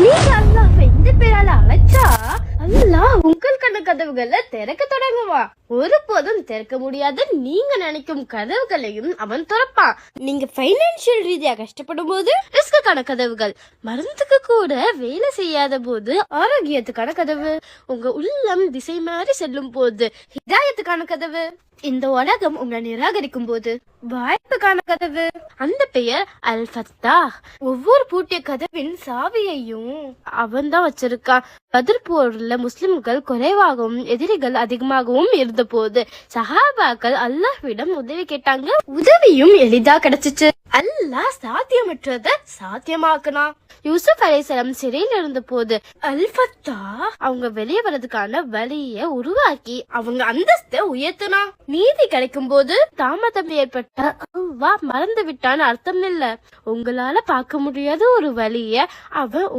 நீங்க அல்லாஹ்வை இந்த பேரால அழைச்சா அல்லாஹ் உங்கள் கதவுகளை திறக்க தொடங்குவா. ஒருபோதும் திறக்க முடியாத நீங்க நினைக்கும் கதவுகளையும் அவன் திறப்பான். நீங்க பைனான்சியல் ரீதியா கஷ்டப்படும் போது ரிஸ்கான கதவுகள், மருந்துக்கு கூட வேலை செய்யாத போது ஆரோக்கியத்துக்கான கதவு, உங்க உள்ளம் திசை மாறி செல்லும் போது ஹிதாயத்துக்கான கதவு, இந்த உலகம் உங்களை நிராகரிக்கும் போது வாய்ப்புக்கான கதவு. அந்த பெயர் அல் ஃபத்தாஹ். ஒவ்வொரு பூட்டிய கதவின் சாவியையும் அவன் தான் வச்சிருக்கான். பதிர் போர்ல முஸ்லிம்கள் குறைவாகவும் எதிரிகள் அதிகமாகவும் இருந்த போது சஹாபாக்கள் அல்லாஹ்விடம் உதவி கேட்டாங்க. உதவியும் எளிதா கிடைச்சிச்சு. அல்லாஹ் சாத்தியமற்றத சாத்தியமாக்குனான். யூசுப் அலைஹிஸ்ஸலாம் சிறையில் இருந்த போது அல் ஃபத்தாஹ் அவங்க வெளியே வர்றதுக்கான வழிய உருவாக்கி அவங்க அந்தஸ்தை உயர்த்தினா. நீதி கிடைக்கும் போது தாமதம் ஏற்பட்ட அல்லாஹ் மறந்து விட்டான்னு அர்த்தம் இல்ல. உங்களால பார்க்க முடியாத ஒரு வழிய அவன்